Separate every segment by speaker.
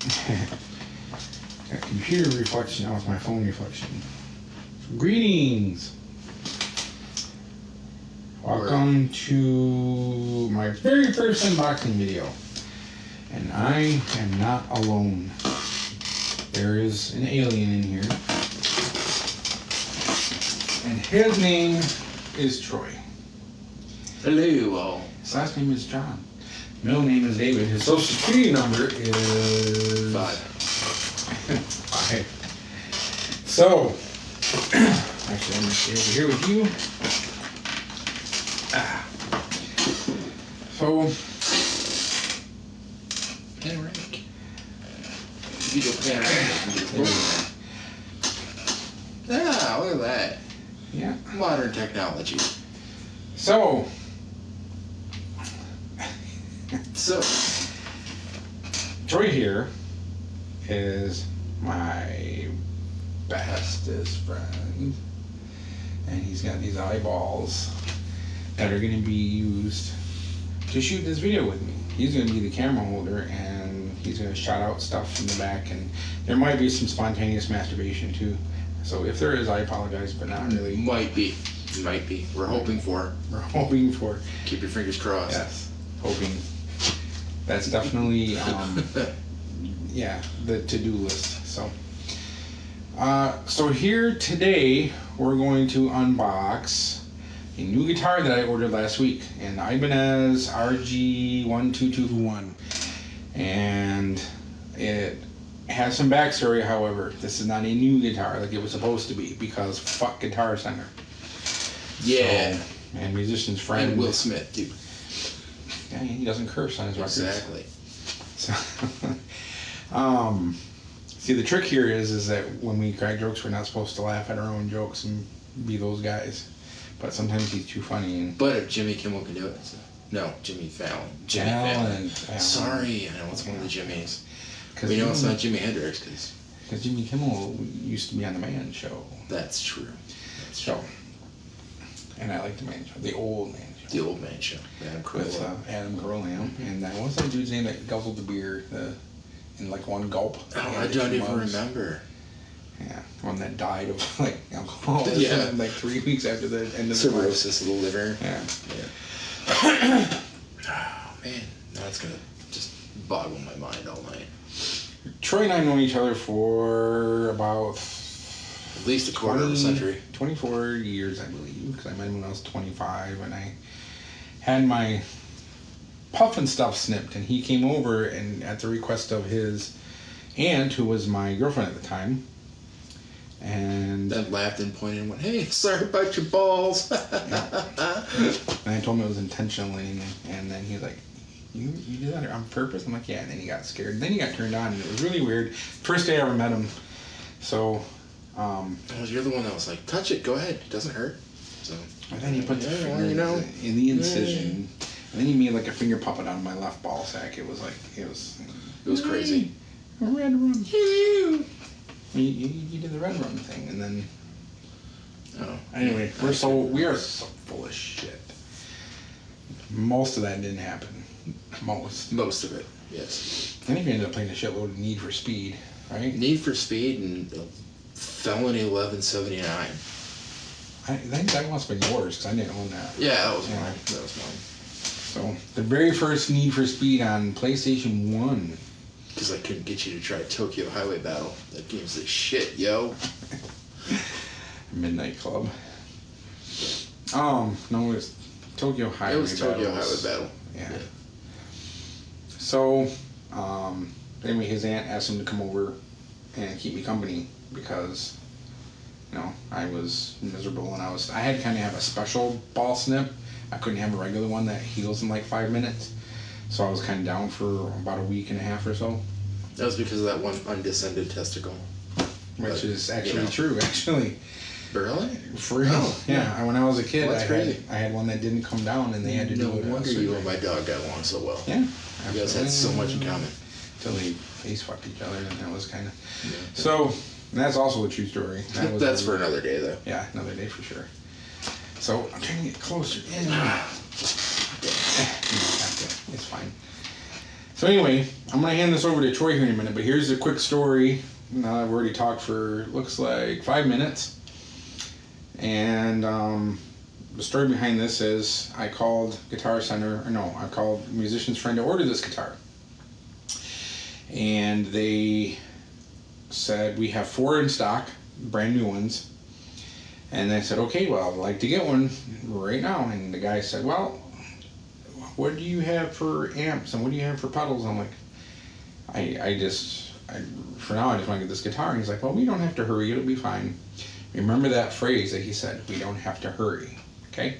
Speaker 1: Got computer reflection, now it's my phone reflection. Greetings! Welcome to my very first unboxing video. And I am not alone. There is an alien in here. And his name is Troy.
Speaker 2: Hello.
Speaker 1: His last name is John. Middle name is David. His social security number is 5. So, actually, I'm going to stay over here with you. So,
Speaker 2: panoramic. Video panoramic. Ah, look at that.
Speaker 1: Yeah.
Speaker 2: Modern technology.
Speaker 1: So, Troy here is my bestest friend, and he's got these eyeballs that are going to be used to shoot this video with me. He's going to be the camera holder, and he's going to shout out stuff in the back, and there might be some spontaneous masturbation too. So if there is, I apologize, but not really.
Speaker 2: Might be. We're hoping for.
Speaker 1: Keep
Speaker 2: your fingers crossed.
Speaker 1: Yes, hoping. That's definitely, yeah, the to-do list. So here today we're going to unbox a new guitar that I ordered last week, an Ibanez RG1221, and it has some backstory. However, this is not a new guitar like it was supposed to be, because fuck Guitar Center.
Speaker 2: Yeah.
Speaker 1: So, and musician's friend.
Speaker 2: And Will Smith, dude.
Speaker 1: Yeah, he doesn't curse on his records.
Speaker 2: Exactly.
Speaker 1: So, see, the trick here is that when we crack jokes, we're not supposed to laugh at our own jokes and be those guys. But sometimes he's too funny.
Speaker 2: But if Jimmy Kimmel can do it, so. No, Jimmy Fallon. Jimmy Fallon. Sorry, I know it's one of the Jimmys. We know it's not Jimi Hendrix
Speaker 1: because Jimmy Kimmel used to be on the Man Show.
Speaker 2: That's true.
Speaker 1: And I like the Man Show, the old Man Show.
Speaker 2: The old Man Show. Adam Carolla.
Speaker 1: With Adam Carolla. And what's that dude's name that guzzled the beer in like one gulp?
Speaker 2: Oh, I don't even remember.
Speaker 1: Yeah, one that died of like alcoholism.
Speaker 2: Yeah.
Speaker 1: Like 3 weeks after the end of
Speaker 2: cirrhosis of the liver.
Speaker 1: Yeah.
Speaker 2: Oh man, that's gonna just boggle my mind all night.
Speaker 1: Troy and I know each other for about
Speaker 2: at least a quarter of a century.
Speaker 1: 24 years, I believe, because I met him when I was 25, and I had my puff and stuff snipped, and he came over, and at the request of his aunt, who was my girlfriend at the time, and
Speaker 2: then laughed and pointed and went, "Hey, sorry about your balls."
Speaker 1: And I told him it was intentionally, and then he was like, You did that on purpose? I'm like, yeah. And then he got scared. And then he got turned on, and it was really weird. First day I ever met him. So,
Speaker 2: you're the one that was like, touch it, go ahead, it doesn't hurt. So.
Speaker 1: And then he put the finger in the incision, and then he made like a finger puppet on my left ball sack. It was
Speaker 2: crazy.
Speaker 1: A red rum. You did the red rum thing, and then.
Speaker 2: Oh.
Speaker 1: Anyway, we are so full of shit. Most of that didn't happen. Most of it,
Speaker 2: yes.
Speaker 1: Then he ended up playing a shitload of Need for Speed, right?
Speaker 2: Need for Speed and Felony 1179.
Speaker 1: I think that must have been yours, because I didn't own that.
Speaker 2: Yeah, that was mine. That was mine.
Speaker 1: So, the very first Need for Speed on PlayStation 1.
Speaker 2: Because I couldn't get you to try Tokyo Highway Battle. That game's the shit, yo.
Speaker 1: Midnight Club. No, it was Tokyo Highway Battle.
Speaker 2: It was Tokyo Highway Battle.
Speaker 1: Yeah. So, anyway, his aunt asked him to come over and keep me company because, I was miserable, and I had to kind of have a special ball snip. I couldn't have a regular one that heals in like 5 minutes. So I was kind of down for about a week and a half or so.
Speaker 2: That was because of that one undescended testicle.
Speaker 1: Which is actually true, actually.
Speaker 2: Really?
Speaker 1: For real? Oh, yeah. When I was a kid,
Speaker 2: well,
Speaker 1: I had one that didn't come down, and they had to do it.
Speaker 2: No wonder you and my dog got along so well.
Speaker 1: Yeah.
Speaker 2: You guys had so much in common.
Speaker 1: Until they face fucked each other, and that was kind of... Yeah. So, that's also a true story.
Speaker 2: That's for another day, though.
Speaker 1: Yeah, another day for sure. So, I'm trying to get closer in. It's fine. So anyway, I'm going to hand this over to Troy here in a minute, but here's a quick story. Now I've already talked for, looks like 5 minutes. And the story behind this is I called Guitar Center, I called a musician's friend to order this guitar. And they said, we have 4 in stock, brand new ones. And I said, okay, well, I'd like to get one right now. And the guy said, well, what do you have for amps and what do you have for pedals? I'm like, for now, I just want to get this guitar. And he's like, well, we don't have to hurry. It'll be fine. Remember that phrase that he said, we don't have to hurry. Okay?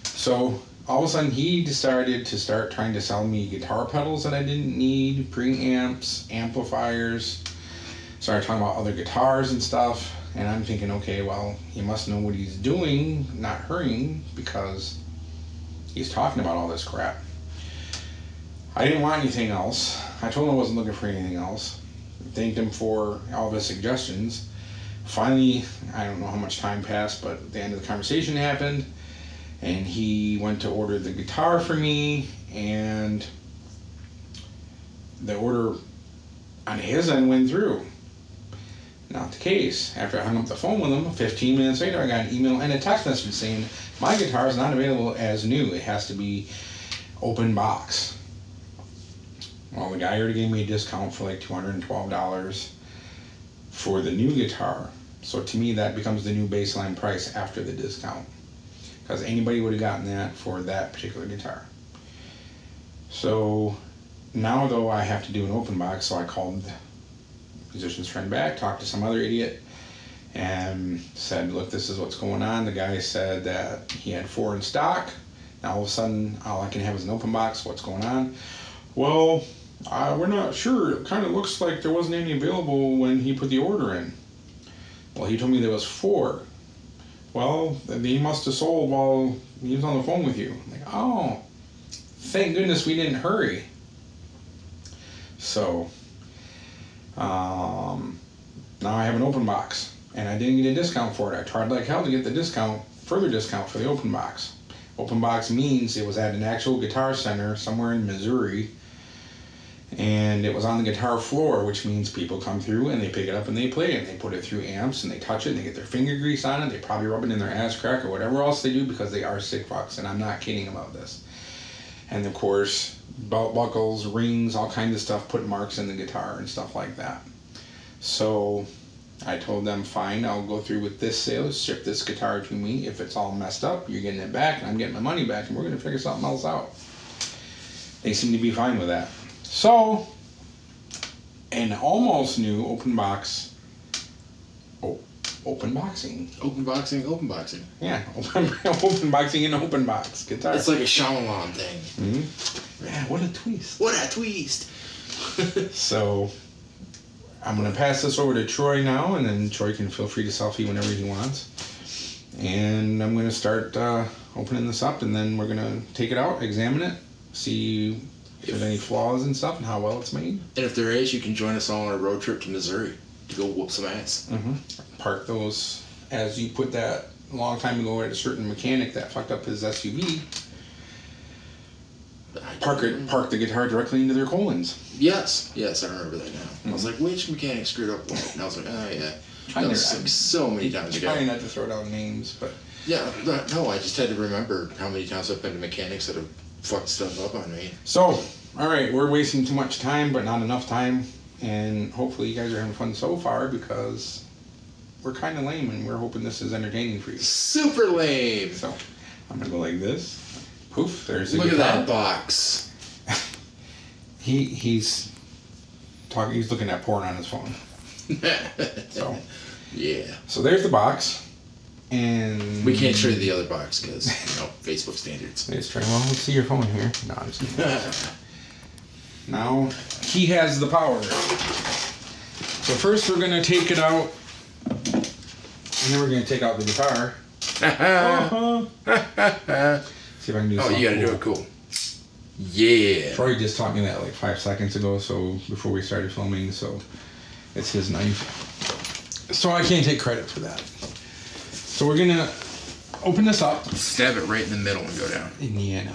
Speaker 1: So all of a sudden, he decided to start trying to sell me guitar pedals that I didn't need, preamps, amplifiers. Started talking about other guitars and stuff. And I'm thinking, okay, well, he must know what he's doing, not hurrying, because he's talking about all this crap. I didn't want anything else. I told him I wasn't looking for anything else. Thanked him for all of his suggestions. Finally, I don't know how much time passed, but the end of the conversation happened, and he went to order the guitar for me, and the order on his end went through. Not the case. After I hung up the phone with him, 15 minutes later, I got an email and a text message saying, my guitar is not available as new. It has to be open box. Well, the guy already gave me a discount for like $212 for the new guitar. So to me, that becomes the new baseline price after the discount. Because anybody would have gotten that for that particular guitar. So now, though, I have to do an open box, so I called the musician's friend back, talked to some other idiot, and said, look, this is what's going on. The guy said that he had 4 in stock. Now all of a sudden, all I can have is an open box. What's going on? Well, we're not sure. It kind of looks like there wasn't any available when he put the order in. Well, he told me there was 4. Well, he must have sold while he was on the phone with you. I'm like, oh, thank goodness we didn't hurry. So now I have an open box, and I didn't get a discount for it. I tried like hell to get the discount, further discount for the open box. Open box means it was at an actual Guitar Center somewhere in Missouri, and it was on the guitar floor, which means people come through and they pick it up and they play it, and they put it through amps and they touch it and they get their finger grease on it. They probably rub it in their ass crack or whatever else they do, because they are sick fucks, and I'm not kidding about this. And of course, belt buckles, rings, all kinds of stuff, put marks in the guitar and stuff like that. So I told them, fine, I'll go through with this sale, ship this guitar to me. If it's all messed up, you're getting it back, and I'm getting my money back, and we're going to figure something else out. They seem to be fine with that. So, an almost new open box, open boxing.
Speaker 2: Open boxing.
Speaker 1: Yeah, open boxing and open box guitar.
Speaker 2: It's like a Shyamalan thing.
Speaker 1: Mm-hmm. Yeah, what a twist.
Speaker 2: What a twist.
Speaker 1: So, I'm going to pass this over to Troy now, and then Troy can feel free to selfie whenever he wants. And I'm going to start opening this up, and then we're going to take it out, examine it, see if there's any flaws and stuff, and how well it's made.
Speaker 2: And if there is, you can join us all on a road trip to Missouri to go whoop some ass.
Speaker 1: Mm-hmm. Park those, as you put that a long time ago at a certain mechanic that fucked up his SUV. Park the guitar directly into their colons.
Speaker 2: Yes, I remember that now. Mm-hmm. I was like, which mechanic screwed up what? And I was like, oh yeah. That was like so many times ago.
Speaker 1: Trying not to throw down names, but...
Speaker 2: Yeah, no, I just had to remember how many times I've been to mechanics that have fucked stuff up on me.
Speaker 1: So, alright, we're wasting too much time, but not enough time. And hopefully you guys are having fun so far, because we're kind of lame, and we're hoping this is entertaining for you.
Speaker 2: Super lame!
Speaker 1: So, I'm going to go like this. Poof, there's the
Speaker 2: guitar.
Speaker 1: Look
Speaker 2: at that box.
Speaker 1: He's looking at porn on his phone. So,
Speaker 2: yeah.
Speaker 1: So there's the box. And
Speaker 2: we can't show you the other box because, Facebook standards.
Speaker 1: Let's try. Well, let's see your phone here. No, I'm just kidding. Now, he has the power. So first we're going to take it out. And then we're going to take out the guitar. See if I can do something.
Speaker 2: Oh, you got to do it cool. Yeah.
Speaker 1: Troy just taught me that like 5 seconds ago, so before we started filming, so it's his knife. So I can't take credit for that. So we're going to open this up.
Speaker 2: Stab it right in the middle and go down.
Speaker 1: Yeah, no.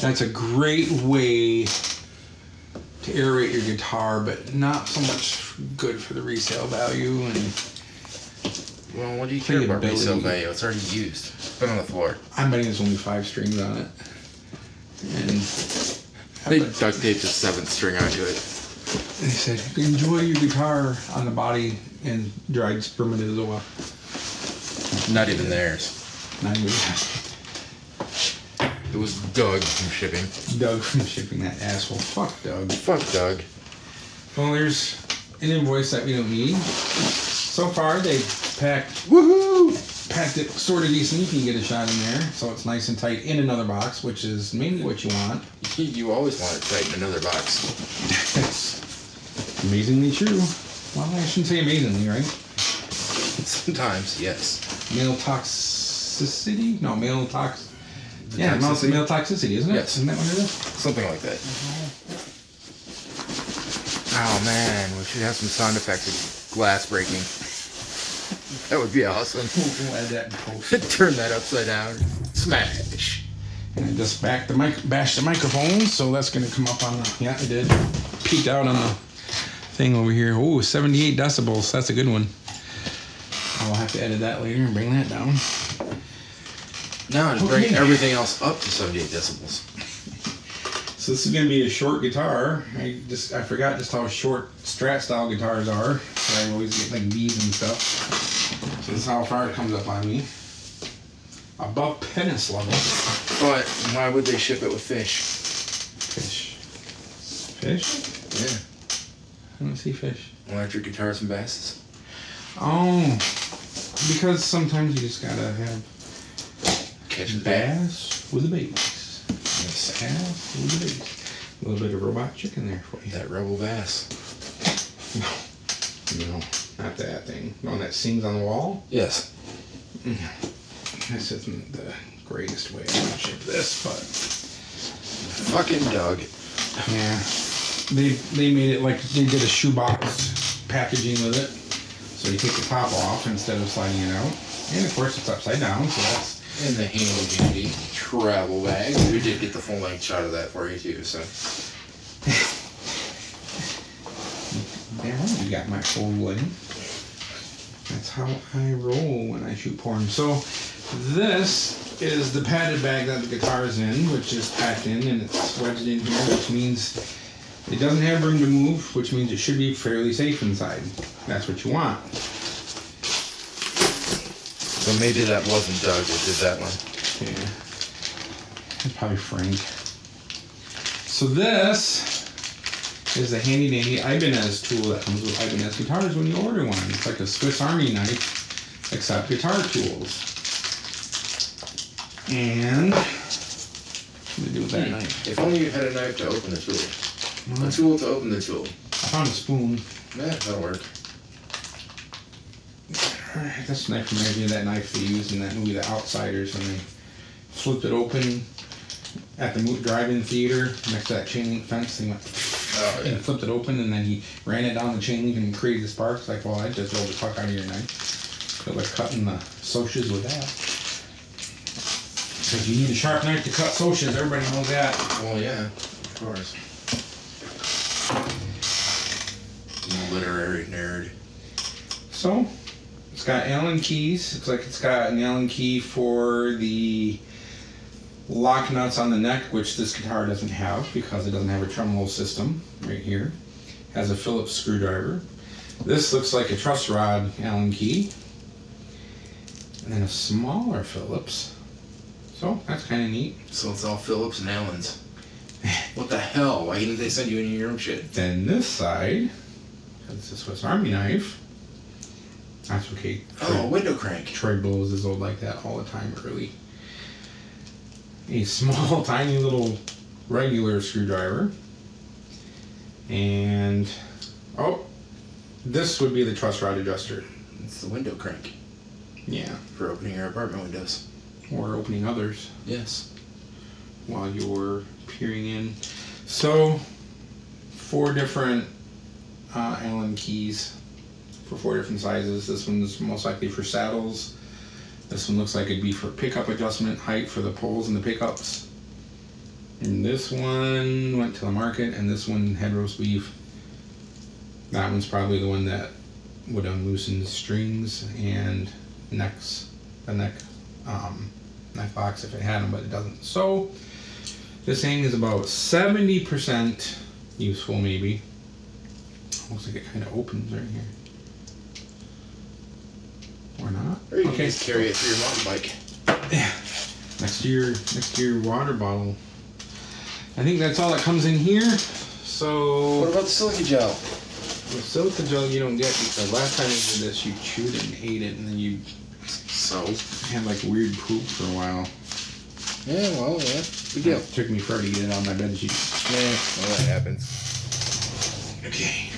Speaker 1: That's a great way to to aerate your guitar, but not so much good for the resale value. And
Speaker 2: well, what do you care about resale value? It's already used. It's been on the floor.
Speaker 1: I'm betting there's only 5 strings on it. And
Speaker 2: they duct taped the 7th string onto it.
Speaker 1: They said, enjoy your guitar on the body and dried spermatozoa.
Speaker 2: Not even theirs.
Speaker 1: Not even that.
Speaker 2: It was Doug from shipping.
Speaker 1: Doug from shipping, that asshole. Fuck Doug.
Speaker 2: Fuck Doug.
Speaker 1: Well, there's an invoice that we don't need. So far, they packed it sort of decent. You can get a shot in there, so it's nice and tight in another box, which is mainly what you want.
Speaker 2: You always want it tight in another box.
Speaker 1: That's amazingly true. Well, I shouldn't say amazingly, right?
Speaker 2: Sometimes, yes.
Speaker 1: Male toxicity? No, male tox. Yeah,
Speaker 2: toxicity?
Speaker 1: male toxicity, isn't it?
Speaker 2: Yes.
Speaker 1: Isn't that what it is?
Speaker 2: Something like that. Oh man, we should have some sound effects of glass breaking. That would be awesome.
Speaker 1: We'll add that in post.
Speaker 2: Turn that upside down. Smash.
Speaker 1: And I just bashed the microphone, so that's going to come up on the... Yeah, I did. Peeked out on the thing over here. Oh, 78 decibels. That's a good one. I'll have to edit that later and bring that down.
Speaker 2: Now just bring everything else up to 78 decibels.
Speaker 1: So this is going to be a short guitar. I forgot just how short Strat style guitars are. I always get like these and stuff. So this is how far it comes up on me. Above penis level.
Speaker 2: But why would they ship it with fish?
Speaker 1: Fish?
Speaker 2: Yeah.
Speaker 1: I don't see fish.
Speaker 2: Electric guitars and basses.
Speaker 1: Oh, because sometimes you just gotta have
Speaker 2: Catch
Speaker 1: bass with the bass.
Speaker 2: Yes.
Speaker 1: Bass with the bass. A little bit of robot chicken there for you.
Speaker 2: That rebel bass.
Speaker 1: No, not that thing. The one that sings on the wall?
Speaker 2: Yes.
Speaker 1: This isn't the greatest way to ship this, but...
Speaker 2: Fucking Doug.
Speaker 1: Yeah. They made it like they did a shoebox packaging with it. So you take the top off instead of sliding it out. And of course it's upside down, so that's...
Speaker 2: In the handy travel bag. We did get the full length shot of that for you too, so...
Speaker 1: Damn right, you got my full length. That's how I roll when I shoot porn. So this is the padded bag that the guitar is in, which is packed in and it's wedged in here, which means it doesn't have room to move, which means it should be fairly safe inside. That's what you want.
Speaker 2: So maybe that wasn't Doug that did that one.
Speaker 1: Yeah. It's probably Frank. So this is a handy dandy Ibanez tool that comes with Ibanez guitars when you order one. It's like a Swiss Army knife, except guitar tools. And what do we do with that knife?
Speaker 2: If only you had a knife to open the tool. A tool to open the tool.
Speaker 1: I found a spoon.
Speaker 2: Yeah, that'll work.
Speaker 1: This knife reminds me of that knife they used in that movie The Outsiders when they flipped it open at the drive-in theater next to that chain link fence. They went and flipped it open, and then he ran it down the chain link and created the sparks. Like, well, I just rolled the fuck out of your knife. Good luck cutting the socias with that. Because you need a sharp knife to cut socias. Everybody knows that.
Speaker 2: Well, yeah, of course. Literary nerd.
Speaker 1: So, it's got Allen keys. Looks like it's got an Allen key for the lock nuts on the neck, which this guitar doesn't have because it doesn't have a tremolo system right here. Has a Phillips screwdriver. This looks like a truss rod Allen key. And then a smaller Phillips. So that's kind of neat.
Speaker 2: So it's all Phillips and Allens. What the hell? Why didn't they send you any of your own shit?
Speaker 1: Then this side, it's a Swiss Army knife. That's okay.
Speaker 2: Oh, a window crank.
Speaker 1: Troy blows his old like that all the time early. A small, tiny little regular screwdriver. And, oh, this would be the truss rod adjuster.
Speaker 2: It's the window crank.
Speaker 1: Yeah.
Speaker 2: For opening your apartment windows.
Speaker 1: Or opening others.
Speaker 2: Yes.
Speaker 1: While you're peering in. So, 4 different Allen keys for 4 different sizes. This one's most likely for saddles. This one looks like it'd be for pickup adjustment, height for the poles and the pickups. And this one went to the market, and this one had roast beef. That one's probably the one that would unloosen the strings and the neck box if it had them, but it doesn't. So this thing is about 70% useful, maybe. Looks like it kind of opens right here. Or not?
Speaker 2: Or you can just carry it through your mountain bike.
Speaker 1: Yeah. Next to your water bottle. I think that's all that comes in here. So
Speaker 2: what about the silica gel?
Speaker 1: The silica gel you don't get. The last time you did this, you chewed it and ate it, and then you had like weird poop for a while.
Speaker 2: Yeah, well, yeah. Big deal.
Speaker 1: It took me forever to get it on my bed sheet.
Speaker 2: Yeah, well, that happens.
Speaker 1: Okay.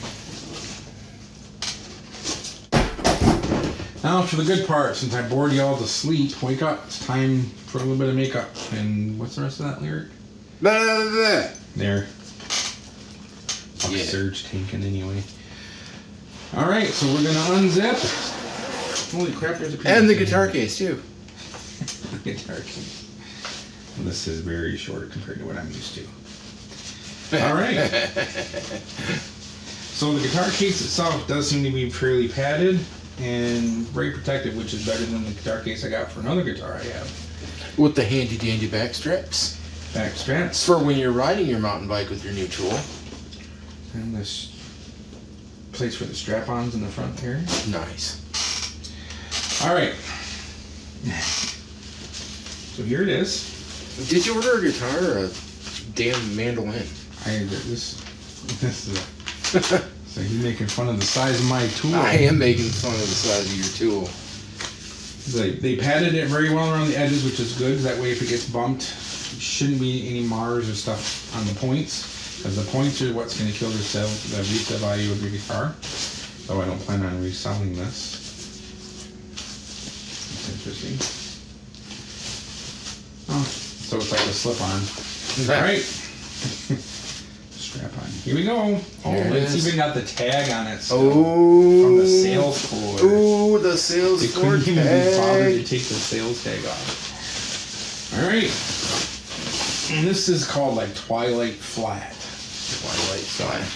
Speaker 1: Now for the good part, since I bored y'all to sleep, wake up. It's time for a little bit of makeup. And what's the rest of that lyric?
Speaker 2: Blah, blah, blah.
Speaker 1: There.
Speaker 2: Yeah.
Speaker 1: Surge tanking anyway. Alright, so we're gonna unzip. Holy crap, there's a piece.
Speaker 2: And the guitar case too.
Speaker 1: The guitar case. Well, this is very short compared to what I'm used to. Alright. So the guitar case itself does seem to be fairly padded and very protective, which is better than the guitar case I got for another guitar I have.
Speaker 2: With the handy dandy back straps.
Speaker 1: Back straps.
Speaker 2: For when you're riding your mountain bike with your new tool.
Speaker 1: And this place for the strap-ons in the front here.
Speaker 2: Nice.
Speaker 1: Alright. So here it is.
Speaker 2: Did you order a guitar or a damn mandolin?
Speaker 1: This is so you making fun of the size of my tool.
Speaker 2: I am making fun of the size of your tool.
Speaker 1: They padded it very well around the edges, which is good. That way if it gets bumped, shouldn't be any mars or stuff on the points. Because the points are what's going to kill the resale value of your guitar. Though I don't plan on reselling this. That's interesting. Oh, so it's like a slip-on. Alright. Strap on. Here we go. Oh, it's even got the tag on it.
Speaker 2: Oh.
Speaker 1: From the sales floor.
Speaker 2: Oh, the sales floor tag.
Speaker 1: They couldn't even be bothered to take the sales tag off. Alright. And this is called like Twilight Flat.
Speaker 2: Twilight Flat.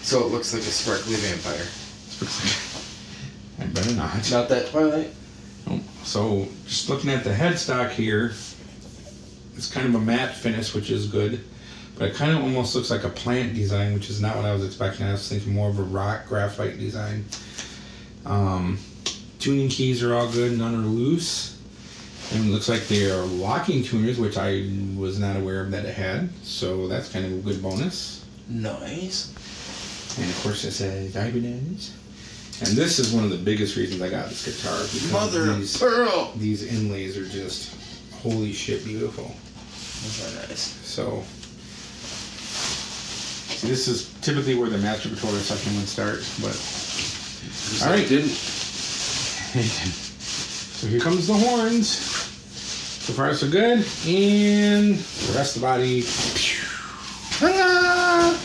Speaker 2: So it looks like a sparkly vampire.
Speaker 1: I better not.
Speaker 2: Not that Twilight?
Speaker 1: Oh, so just looking at the headstock here, it's kind of a matte finish, which is good. But it kind of almost looks like a plant design, which is not what I was expecting. I was thinking more of a rock graphite design. Tuning keys are all good, none are loose. And it looks like they are locking tuners, which I was not aware of that it had. So that's kind of a good bonus.
Speaker 2: Nice.
Speaker 1: And of course it says Ibanez. And this is one of the biggest reasons I got this guitar. Because
Speaker 2: Mother of pearl!
Speaker 1: These inlays are just holy shit beautiful.
Speaker 2: Those are nice.
Speaker 1: So, see, this is typically where the masturbatory section would start, but all right,
Speaker 2: didn't.
Speaker 1: So here comes the horns. So far so good, and the rest of the body.
Speaker 2: Ah!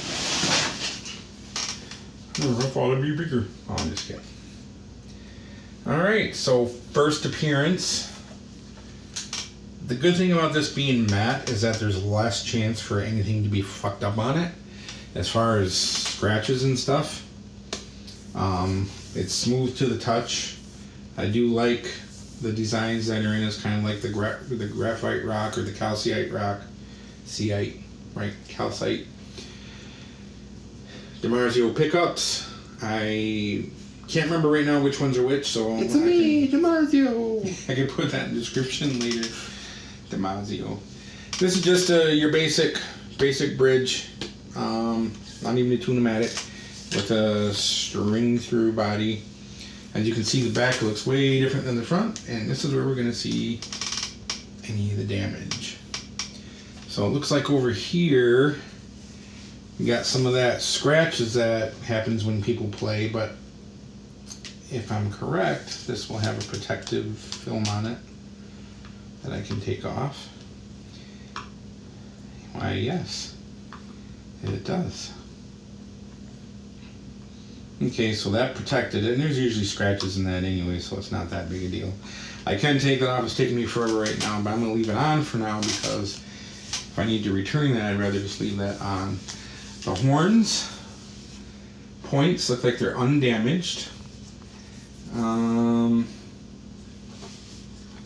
Speaker 1: Rough ought to be bigger. Oh, I'm just kidding. All right, so first appearance. The good thing about this being matte is that there's less chance for anything to be fucked up on it. As far as scratches and stuff, it's smooth to the touch. I do like the designs that are in it, kind of like the graphite rock or the calcite rock. Calcite. DiMarzio pickups. I can't remember right now which ones are which, so
Speaker 2: It's me, DiMarzio.
Speaker 1: I can put that in the description later. DiMarzio. This is just your basic bridge. Not even a tune-o-matic, with a string through body. As you can see, the back looks way different than the front, and this is where we're going to see any of the damage. So it looks like over here you got some of that scratches that happens when people play, but if I'm correct, this will have a protective film on it that I can take off. Why, yes, it does. Okay, so that protected it, and there's usually scratches in that anyway, so it's not that big a deal. I can take that off. It's taking me forever right now, but I'm going to leave it on for now because if I need to return that, I'd rather just leave that on. The horns, points look like they're undamaged.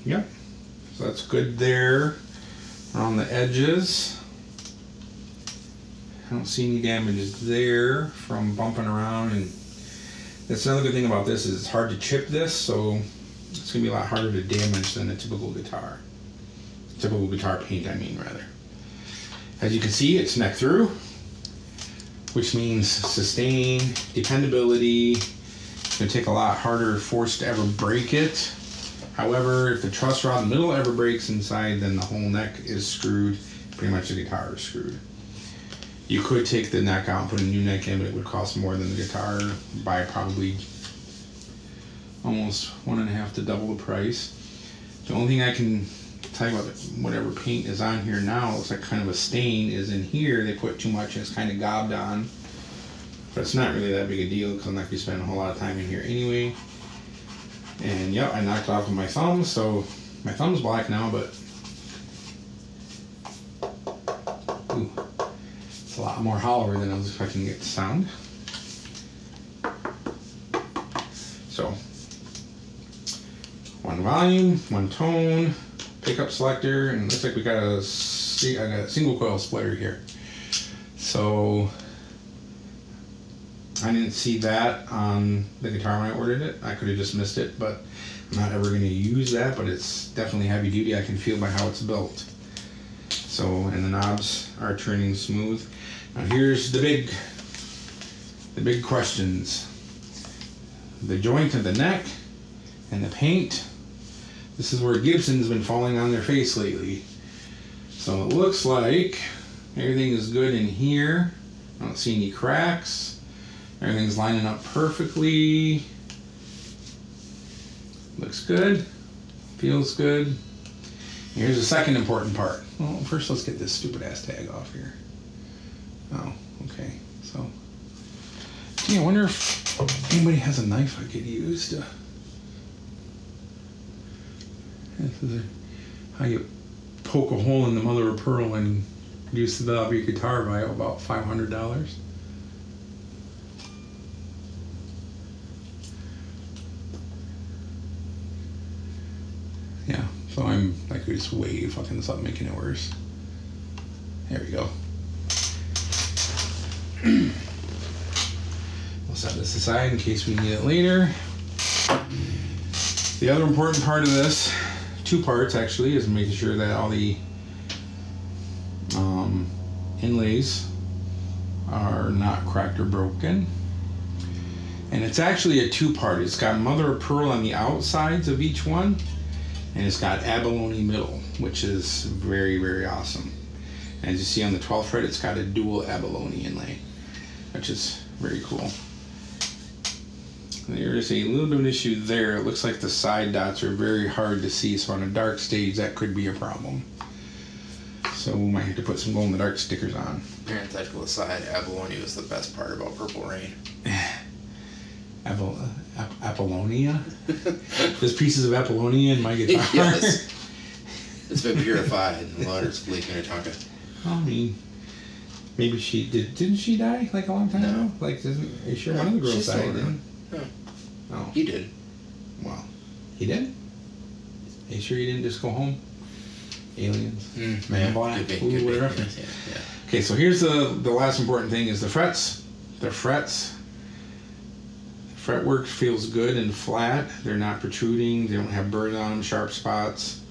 Speaker 1: Yep, so that's good there. Around the edges, I don't see any damage there from bumping around, and that's another good thing about this is it's hard to chip this, so it's gonna be a lot harder to damage than a typical guitar. Typical guitar paint, I mean, rather. As you can see, it's neck through, which means sustain, dependability. It's gonna take a lot harder force to ever break it. However, if the truss rod in the middle ever breaks inside, then the whole neck is screwed. Pretty much the guitar is screwed. You could take the neck out and put a new neck in, but it would cost more than the guitar by probably almost 1.5 to double the price. The only thing I can tell you about whatever paint is on here now, looks like kind of a stain, is in here. They put too much and it's kind of gobbed on. But it's not really that big a deal because I'm not going to spend a whole lot of time in here anyway. And yep, I knocked it off with my thumb, so my thumb's black now, but ooh, it's a lot more hollower than I was expecting it to sound. So, one volume, one tone, pickup selector, and it looks like we got a single coil splitter here. So, I didn't see that on the guitar when I ordered it. I could have just missed it, but I'm not ever going to use that, but it's definitely heavy duty. I can feel by how it's built. So, and the knobs are turning smooth. Now here's the big questions. The joint of the neck and the paint. This is where Gibson's been falling on their face lately. So it looks like everything is good in here. I don't see any cracks. Everything's lining up perfectly. Looks good. Feels good. Here's the second important part. Well, first let's get this stupid ass tag off here. Oh, okay. So, yeah, I wonder if anybody has a knife I could use to. This is how you poke a hole in the mother of pearl and use the valve of your guitar by about $500. Yeah, so I could just way fucking this up, making it worse. There we go. We'll set this aside in case we need it later. The other important part of this, 2 parts actually, is making sure that all the inlays are not cracked or broken. And it's actually a 2-part. It's got mother of pearl on the outsides of each one, and it's got abalone middle, which is very, very awesome. As you see on the 12th fret, it's got a dual abalone inlay, which is very cool. There is a little bit of an issue there. It looks like the side dots are very hard to see, so on a dark stage that could be a problem. So we might have to put some glow in the dark stickers on.
Speaker 2: Parenthetical aside, abalone was the best part about Purple Rain.
Speaker 1: Apollonia? There's pieces of Apollonia in my guitar.
Speaker 2: Yes. It's been purified and the water's leaking her tonka.
Speaker 1: I mean, maybe she did. Didn't she die like a long time ago? Like, are you sure one of the girls died? Didn't?
Speaker 2: No.
Speaker 1: Oh.
Speaker 2: He did.
Speaker 1: Wow. He did? Are you sure you didn't just go home? Aliens. Man Black. Ooh, what a reference.
Speaker 2: Yeah.
Speaker 1: Okay, so here's the last important thing is the frets. The frets. Fretwork feels good and flat. They're not protruding. They don't have burrs on them, sharp spots.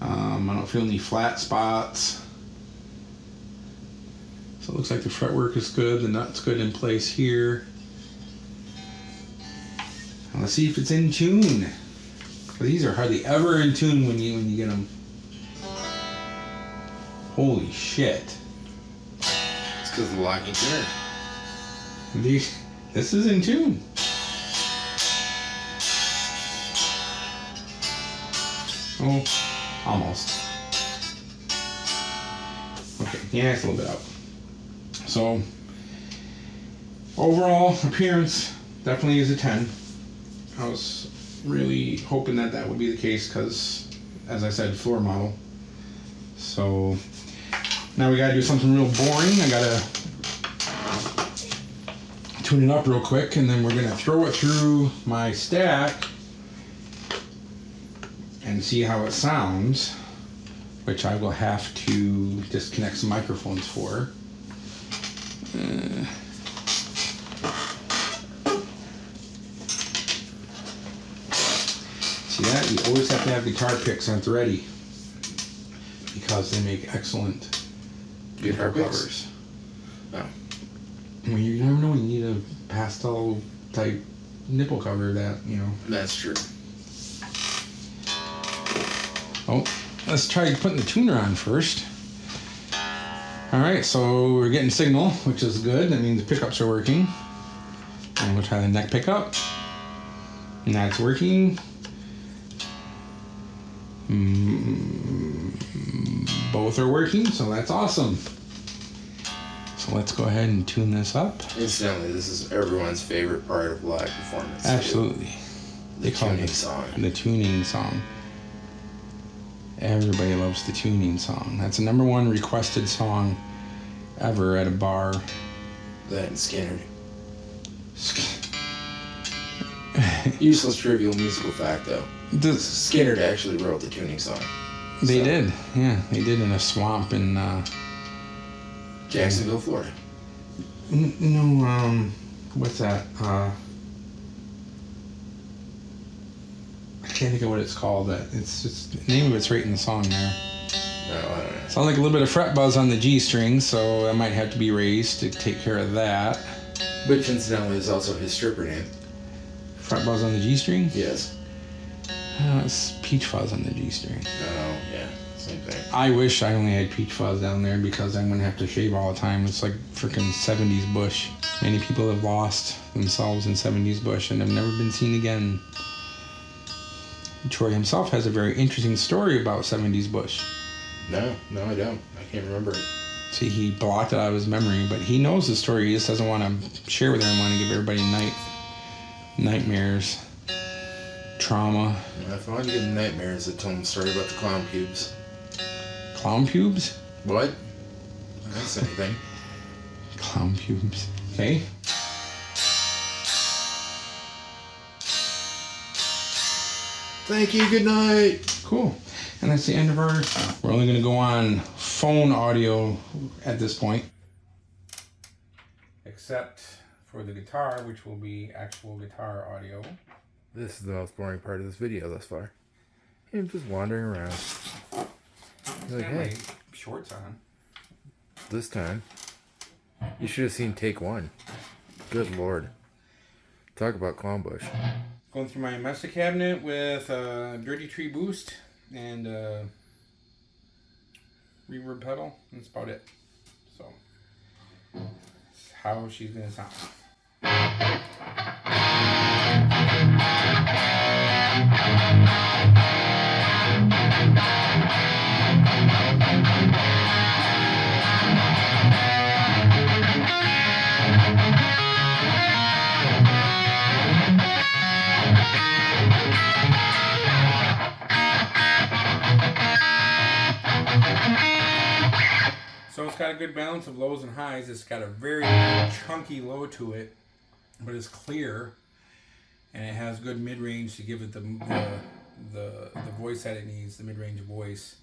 Speaker 1: I don't feel any flat spots. So it looks like the fretwork is good. The nut's good in place here. Let's see if it's in tune. These are hardly ever in tune when you get them. Holy shit.
Speaker 2: It's because of the locking chair.
Speaker 1: This is in tune. Oh, almost. Okay, yeah, it's a little bit out. So, overall appearance definitely is a 10. I was really hoping that would be the case because, as I said, floor model. So, Now we gotta do something real boring. I gotta tune it up real quick, and then we're gonna throw it through my stack and see how it sounds, which I will have to disconnect some microphones for. See that? You always have to have guitar picks at the ready because they make excellent guitar covers.
Speaker 2: Oh.
Speaker 1: I mean, you never know when you need a pastel type nipple cover that, you know.
Speaker 2: That's true.
Speaker 1: Oh, let's try putting the tuner on first. Alright, so we're getting signal, which is good. That means the pickups are working. And we'll try the neck pickup. And that's working. Both are working, so that's awesome. So let's go ahead and tune this up.
Speaker 2: Incidentally, this is everyone's favorite part of live performance.
Speaker 1: Absolutely.
Speaker 2: The tuning song.
Speaker 1: The tuning song. Everybody loves the tuning song. That's the #1 requested song ever at a bar.
Speaker 2: That and Skinner. Useless trivial musical fact though. Skinner actually wrote the tuning song.
Speaker 1: They did, yeah. They did in a swamp in
Speaker 2: Jacksonville, Florida.
Speaker 1: No, what's that? I can't think of what it's called. It's just the name of it's right in the song there.
Speaker 2: No, I don't know.
Speaker 1: Sounds like a little bit of fret buzz on the G string, so that might have to be raised to take care of that.
Speaker 2: Which incidentally is also his stripper name.
Speaker 1: Fret buzz on the G string?
Speaker 2: Yes.
Speaker 1: It's peach fuzz on the G string.
Speaker 2: Oh, yeah. Same thing.
Speaker 1: I wish I only had peach fuzz down there because I wouldn't have to shave all the time. It's like freaking 70s bush. Many people have lost themselves in 70s bush and have never been seen again. Troy himself has a very interesting story about 70s bush.
Speaker 2: No, I don't. I can't remember it.
Speaker 1: See, he blocked it out of his memory, but he knows the story. He just doesn't want to share with everyone and give everybody nightmares, trauma.
Speaker 2: If I want to get nightmares, I tell them a story about the clown pubes.
Speaker 1: Clown pubes?
Speaker 2: What? That's anything.
Speaker 1: Clown pubes. Okay.
Speaker 2: Thank you, good night.
Speaker 1: Cool. And that's the end of our... We're only going to go on phone audio at this point. Except for the guitar, which will be actual guitar audio.
Speaker 2: This is the most boring part of this video thus far. I'm just wandering around. Like, hey,
Speaker 1: my shorts on.
Speaker 2: This time, you should have seen take 1. Good lord. Talk about clown bush.
Speaker 1: Going through my master cabinet with a Dirty Tree boost and a reverb pedal. That's about it. So, that's how she's going to sound. So it's got a good balance of lows and highs. It's got a very chunky low to it, but it's clear, and it has good mid-range to give it the voice that it needs, the mid-range voice,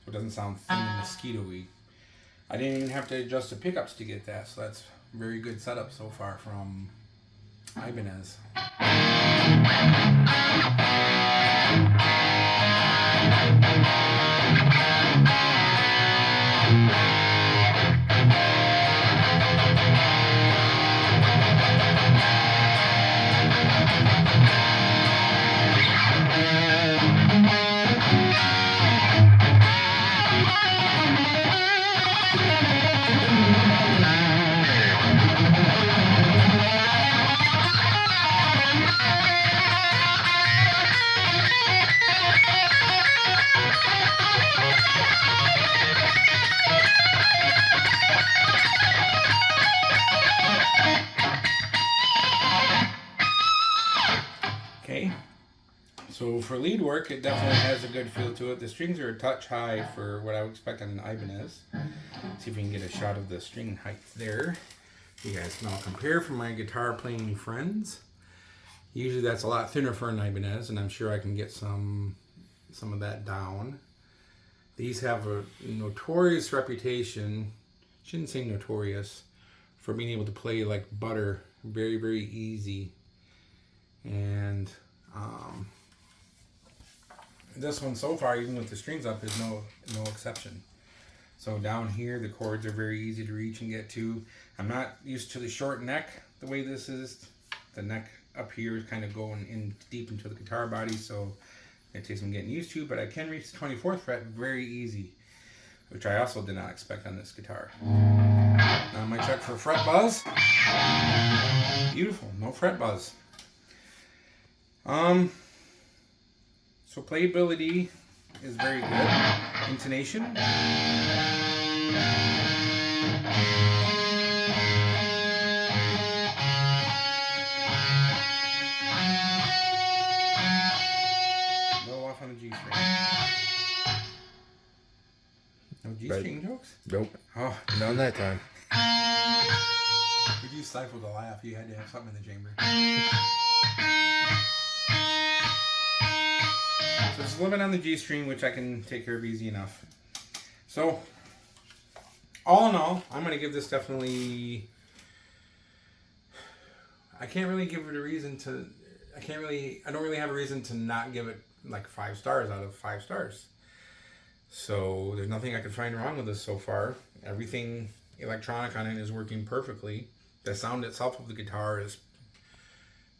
Speaker 1: so it doesn't sound thin and mosquito-y. I didn't even have to adjust the pickups to get that, so that's a very good setup so far from Ibanez. So for lead work, it definitely has a good feel to it. The strings are a touch high for what I would expect on an Ibanez. See if we can get a shot of the string height there. You guys can all compare from my guitar playing friends. Usually that's a lot thinner for an Ibanez, and I'm sure I can get some of that down. These have a notorious reputation, shouldn't say notorious, for being able to play like butter, very, very easy. And this one so far, even with the strings up, is no exception. So down here, the chords are very easy to reach and get to. I'm not used to the short neck the way this is. The neck up here is kind of going in deep into the guitar body, so it takes some getting used to, but I can reach the 24th fret very easy, which I also did not expect on this guitar. Now my check for fret buzz. Beautiful, no fret buzz. So playability is very good. Intonation. A little off on the G string. No G string jokes?
Speaker 2: Nope.
Speaker 1: Oh,
Speaker 2: none that time.
Speaker 1: If you stifled a laugh, you had to have something in the chamber. So just living on the G string, which I can take care of easy enough. So, all in all, I'm going to give this definitely... I can't really give it a reason to... I don't really have a reason to not give it like 5 stars out of 5 stars. So, there's nothing I could find wrong with this so far. Everything electronic on it is working perfectly. The sound itself of the guitar is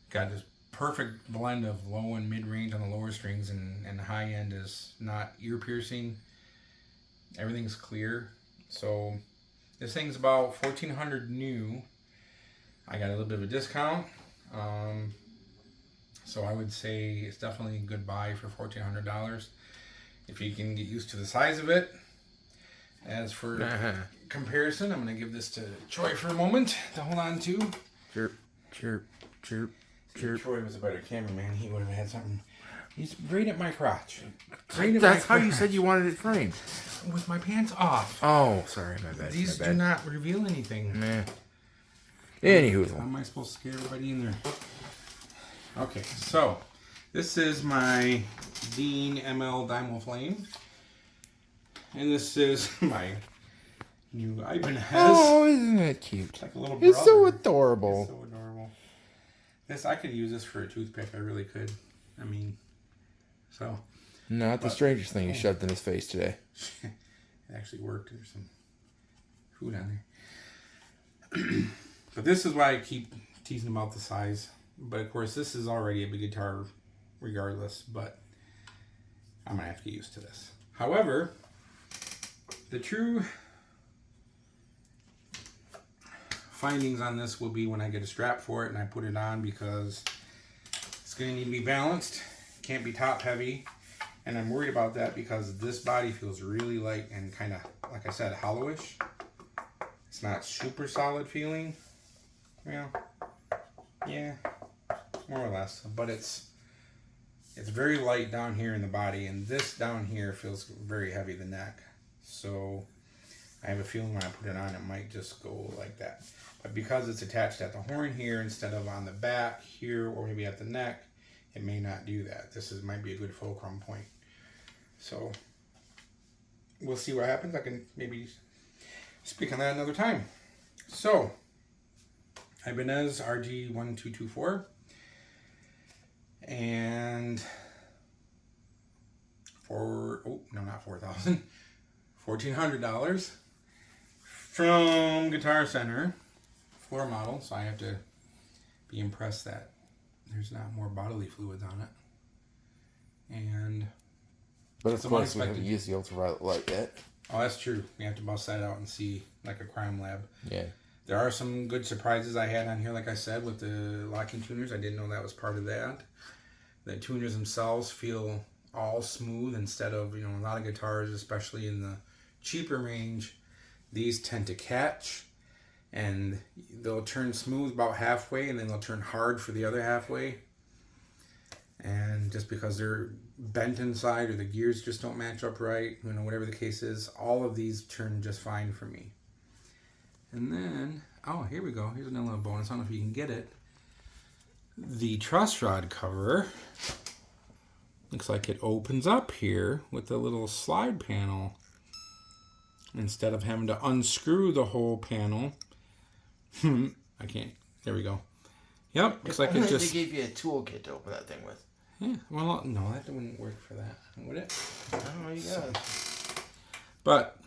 Speaker 1: got this perfect blend of low and mid range on the lower strings, and the high end is not ear piercing. Everything's clear. So this thing's about $1,400 new. I got a little bit of a discount, so I would say it's definitely a good buy for $1,400 if you can get used to the size of it. As for comparison, I'm going to give this to Troy for a moment to hold on to.
Speaker 2: Chirp, chirp, chirp.
Speaker 1: If Troy was a better cameraman, he would have had something. He's right at my crotch.
Speaker 2: That's how you said you wanted it framed.
Speaker 1: With my pants off.
Speaker 2: Oh, sorry, my bad.
Speaker 1: These do not reveal anything.
Speaker 2: Nah. Anywho.
Speaker 1: How am I supposed to scare everybody in there? Okay, so this is my Dean ML Dymo Flame. And this is my new Ibanez.
Speaker 2: Oh, isn't it cute?
Speaker 1: It's like a little brother.
Speaker 2: It's so adorable.
Speaker 1: It's so adorable. This, I could use this for a toothpick. I really could. I mean, so.
Speaker 2: Not the strangest thing you shoved in his face today.
Speaker 1: It actually worked. There's some food on there. But this is why I keep teasing about the size. But of course, this is already a big guitar regardless. But I'm going to have to get used to this. However, the true findings on this will be when I get a strap for it and I put it on, because it's going to need to be balanced. Can't be top heavy. And I'm worried about that because this body feels really light and kind of, like I said, hollowish. It's not super solid feeling. Well, yeah, more or less. But it's very light down here in the body, and this down here feels very heavy, the neck. So I have a feeling when I put it on, it might just go like that. But because it's attached at the horn here instead of on the back here or maybe at the neck, it may not do that. This might be a good fulcrum point. So we'll see what happens. I can maybe speak on that another time. So Ibanez RG1224, and $1,400 from Guitar Center, floor model. So I have to be impressed that there's not more bodily fluids on it. And
Speaker 2: but of course we haven't used the ultraviolet light yet.
Speaker 1: Oh, that's true. We have to bust that out and see, like a crime lab.
Speaker 2: Yeah.
Speaker 1: There are some good surprises I had on here, like I said, with the locking tuners. I didn't know that was part of that. The tuners themselves feel all smooth instead of, a lot of guitars, especially in the cheaper range, these tend to catch and they'll turn smooth about halfway and then they'll turn hard for the other halfway. And just because they're bent inside or the gears just don't match up right, you know, whatever the case is, all of these turn just fine for me. And then, oh, here we go. Here's another little bonus. I don't know if you can get it. The truss rod cover looks like it opens up here with a little slide panel. Instead of having to unscrew the whole panel. I can't. There we go. Yep, looks like it just...
Speaker 2: They gave you a toolkit to open that thing with.
Speaker 1: Yeah, well, no, that wouldn't work for that, would it?
Speaker 2: Oh, you got it.
Speaker 1: But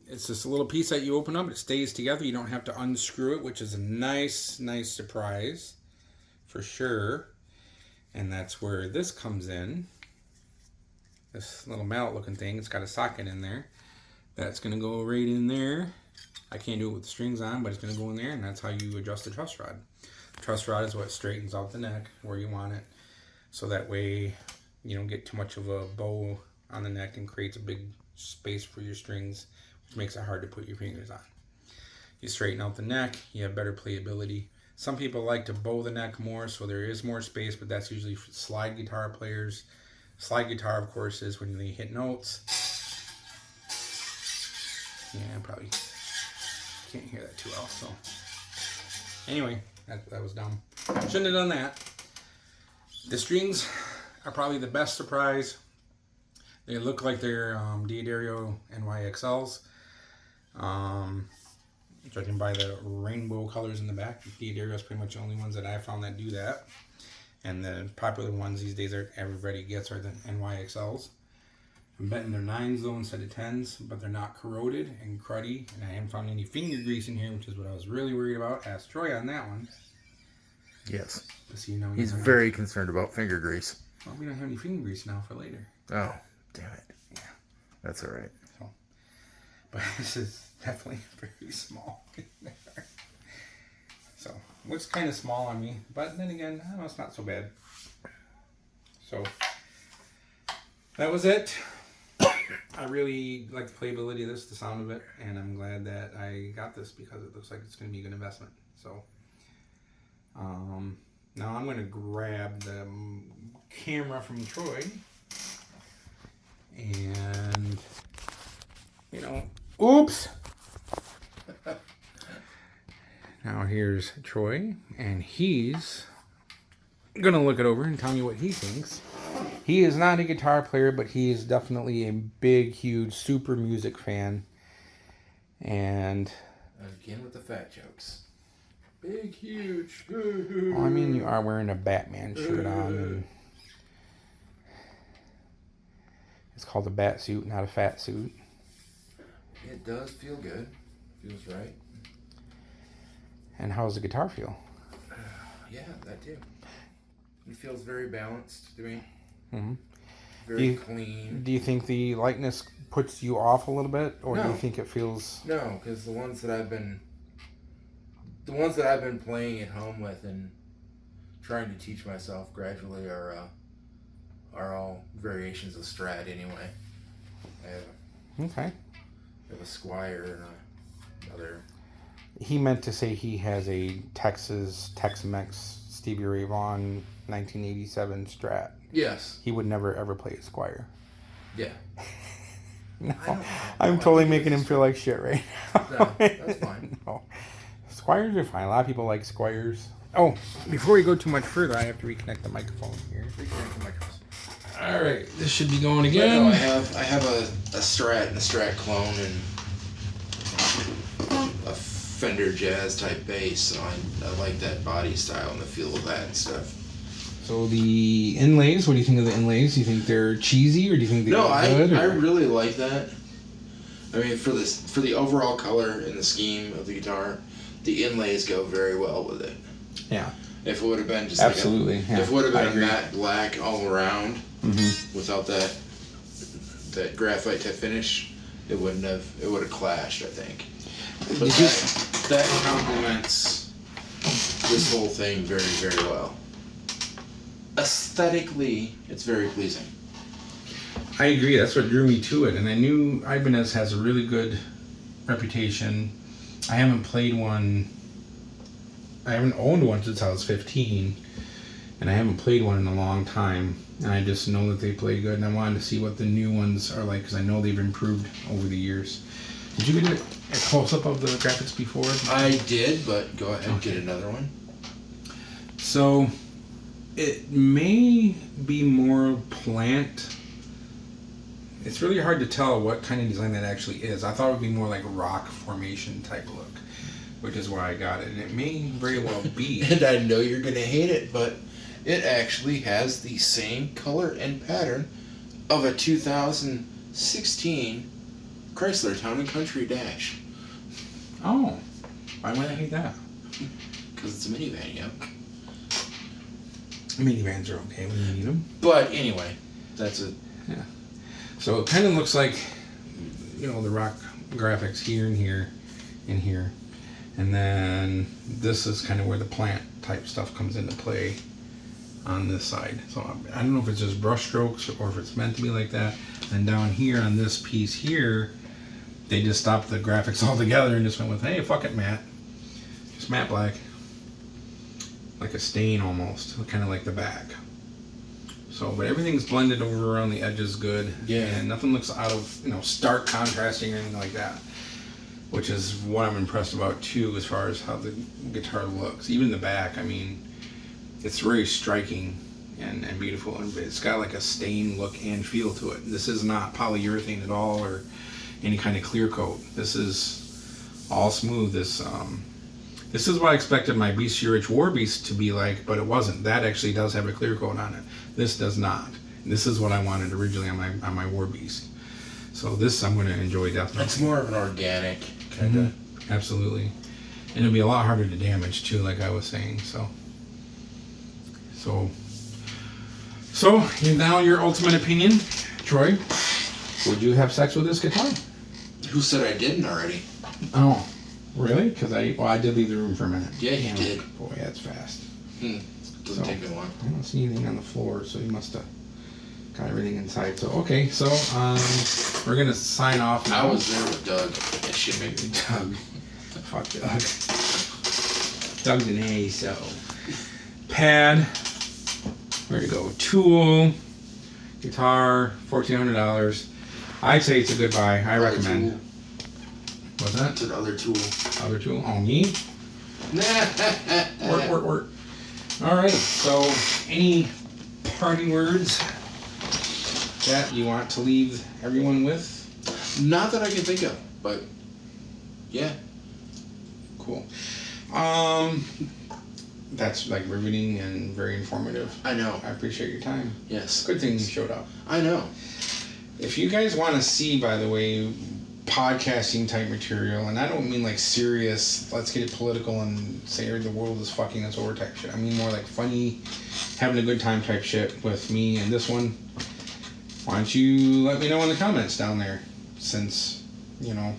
Speaker 1: it's just a little piece that you open up. It stays together. You don't have to unscrew it, which is a nice surprise for sure. And that's where this comes in. This little mallet looking thing. It's got a socket in there. That's going to go right in there. I can't do it with the strings on, but it's going to go in there, and that's how you adjust the truss rod. The truss rod is what straightens out the neck where you want it, so that way you don't get too much of a bow on the neck and creates a big space for your strings, which makes it hard to put your fingers on. You straighten out the neck, you have better playability. Some people like to bow the neck more, so there is more space, but that's usually for slide guitar players. Slide guitar, of course, is when they hit notes. Yeah, probably can't hear that too well, so anyway, that was dumb. Shouldn't have done that. The strings are probably the best surprise. They look like they're D'Addario NYXLs. Judging by the rainbow colors in the back, D'Addario is pretty much the only ones that I found that do that. And the popular ones these days are everybody gets are the NYXLs. I'm betting they're 9s though instead of 10s, but they're not corroded and cruddy, and I haven't found any finger grease in here, which is what I was really worried about. Ask Troy on that one.
Speaker 2: Yes.
Speaker 1: So you know
Speaker 2: he's very concerned about finger grease.
Speaker 1: Well, we don't have any finger grease now for later.
Speaker 2: Oh, damn it.
Speaker 1: Yeah.
Speaker 2: That's all right.
Speaker 1: So, but this is definitely very small. So, looks kind of small on me, but then again, I don't know, it's not so bad. So, that was it. I really like the playability of this, the sound of it, and I'm glad that I got this because it looks like it's going to be a good investment. So, now I'm going to grab the camera from Troy, and, you know, oops! Now here's Troy, and he's going to look it over and tell me what he thinks. He is not a guitar player, but he is definitely a big, huge, super music fan. And
Speaker 2: again with the fat jokes. Big, huge.
Speaker 1: Well, I mean, you are wearing a Batman shirt on, and it's called a bat suit, not a fat suit.
Speaker 2: It does feel good. Feels right.
Speaker 1: And how does the guitar feel?
Speaker 2: Yeah, that too. It feels very balanced to me.
Speaker 1: Mm-hmm.
Speaker 2: Very clean.
Speaker 1: Do you think the lightness puts you off a little bit, or do you think it feels?
Speaker 2: No, because the ones that I've been playing at home with and trying to teach myself gradually are all variations of Strat anyway. I have a Squire and another.
Speaker 1: He meant to say he has a Texas Tex-Mex Stevie Ray Vaughan 1987 Strat.
Speaker 2: Yes.
Speaker 1: He would never ever play a Squire.
Speaker 2: Yeah.
Speaker 1: No, I'm totally making him feel like shit right now.
Speaker 2: No, that's fine.
Speaker 1: No. Squires are fine. A lot of people like Squires. Oh, before we go too much further, I have to reconnect the microphone here.
Speaker 2: Reconnect the microphone.
Speaker 1: All right, this should be going again.
Speaker 2: No, I have a Strat and a Strat clone and a Fender Jazz type bass, so I like that body style and the feel of that and stuff.
Speaker 1: So the inlays, what do you think of the inlays? Do you think they're cheesy, or do you think they're good?
Speaker 2: I really like that. I mean, for the overall color and the scheme of the guitar, the inlays go very well with it.
Speaker 1: Yeah.
Speaker 2: If it would have been just if it would have been a matte black all around, without that graphite type finish, it would have clashed, I think. But that complements this whole thing very, very well. Aesthetically, it's very pleasing.
Speaker 1: I agree. That's what drew me to it. And I knew Ibanez has a really good reputation. I haven't played one. I haven't owned one since I was 15. and I haven't played one in a long time, and I just know that they play good, and I wanted to see what the new ones are like, because I know they've improved over the years. Did you get a close-up of the graphics before?
Speaker 2: I did, but go ahead and get another one.
Speaker 1: So, it may be more plant. It's really hard to tell what kind of design that actually is. I thought it would be more like rock formation type look, which is why I got it, and it may very well be.
Speaker 2: And I know you're going to hate it, but it actually has the same color and pattern of a 2016 Chrysler Town and Country Dash.
Speaker 1: Oh, why would I hate that?
Speaker 2: Because it's a minivan, yep.
Speaker 1: Minivans are okay when you need them.
Speaker 2: But anyway, that's it.
Speaker 1: Yeah. So it kind of looks like, you know, the rock graphics here and here and here. And then this is kind of where the plant type stuff comes into play on this side. So I don't know if it's just brush strokes or if it's meant to be like that. And down here on this piece here, they just stopped the graphics altogether and just went with, hey, fuck it, matte. Just matte black. Like a stain almost, kind of like the back. So, but everything's blended over around the edges good.
Speaker 2: Yeah.
Speaker 1: And nothing looks out of, you know, stark contrasting or anything like that. Which is what I'm impressed about too, as far as how the guitar looks. Even the back, I mean, it's very striking and beautiful. And it's got like a stain look and feel to it. This is not polyurethane at all or any kind of clear coat. This is all smooth. This is what I expected my Beastie Rich War Beast to be like, but it wasn't. That actually does have a clear coat on it. This does not. This is what I wanted originally on my War Beast. So this I'm going to enjoy definitely.
Speaker 2: It's more of an organic kind of.
Speaker 1: Mm-hmm. Absolutely. And it'll be a lot harder to damage too, like I was saying. So now your ultimate opinion, Troy. Would you have sex with this guitar?
Speaker 2: Who said I didn't already?
Speaker 1: Oh, really? Because I did leave the room for a minute.
Speaker 2: Yeah, you did.
Speaker 1: Boy, that's fast.
Speaker 2: Doesn't take me long.
Speaker 1: I don't see anything on the floor, so you must have got everything inside. So okay, so we're gonna sign off now.
Speaker 2: I was there with Doug. That shit made me
Speaker 1: Doug. Fuck Doug. Doug's an A, so pad. Where to go? Tool. Guitar. $1,400. I'd say it's a good buy. I recommend.
Speaker 2: Tool.
Speaker 1: What's that?
Speaker 2: It's another tool.
Speaker 1: Other tool? Oh, me? Work. Alright, so any parting words that you want to leave everyone with?
Speaker 2: Not that I can think of, but yeah.
Speaker 1: Cool. That's like riveting and very informative.
Speaker 2: I know.
Speaker 1: I appreciate your time.
Speaker 2: Yes.
Speaker 1: Good thing you showed up.
Speaker 2: I know.
Speaker 1: If you guys want to see, by the way, podcasting type material, and I don't mean like serious, let's get it political and say the world is fucking us over type shit. I mean more like funny, having a good time type shit with me and this one. Why don't you let me know in the comments down there, since, you know,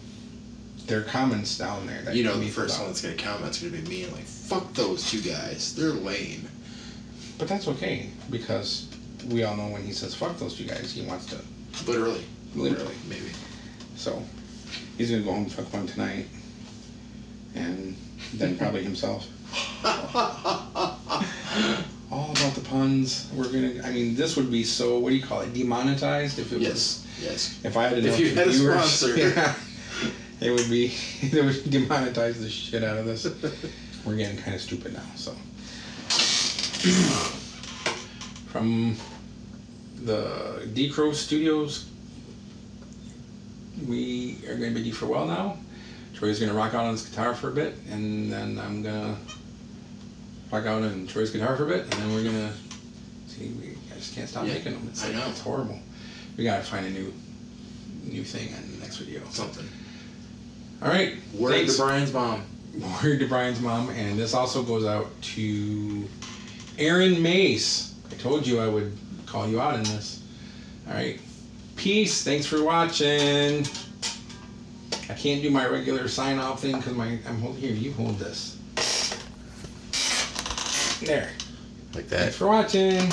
Speaker 1: there are comments down there. That
Speaker 2: you know, the first one that's going to comment is going to be me and like, fuck those two guys. They're lame.
Speaker 1: But that's okay, because we all know when he says fuck those two guys, he wants to...
Speaker 2: Literally,
Speaker 1: maybe. So, he's going to go home and fuck one tonight. And then probably himself. All about the puns. We're going to... I mean, this would be so... What do you call it? Demonetized? If it was...
Speaker 2: Yes.
Speaker 1: If I had enough
Speaker 2: viewers... If you had
Speaker 1: viewers,
Speaker 2: a sponsor.
Speaker 1: Yeah, it would be... It would demonetize the shit out of this. We're getting kind of stupid now, so... From the D-Crow Studios, we are going to bid you farewell now. Troy's going to rock out on his guitar for a bit, and then I'm going to rock out on Troy's guitar for a bit, and then we're going to see. I just can't stop making them.
Speaker 2: I know.
Speaker 1: It's horrible. We got to find a new thing on the next video.
Speaker 2: Something.
Speaker 1: All right.
Speaker 2: Word to Brian's mom.
Speaker 1: Word to Brian's mom, and this also goes out to Aaron Mace. I told you I would call you out in this. All right. Peace. Thanks for watching. I can't do my regular sign-off thing because I'm holding here. You hold this. There.
Speaker 2: Like that.
Speaker 1: Thanks for watching.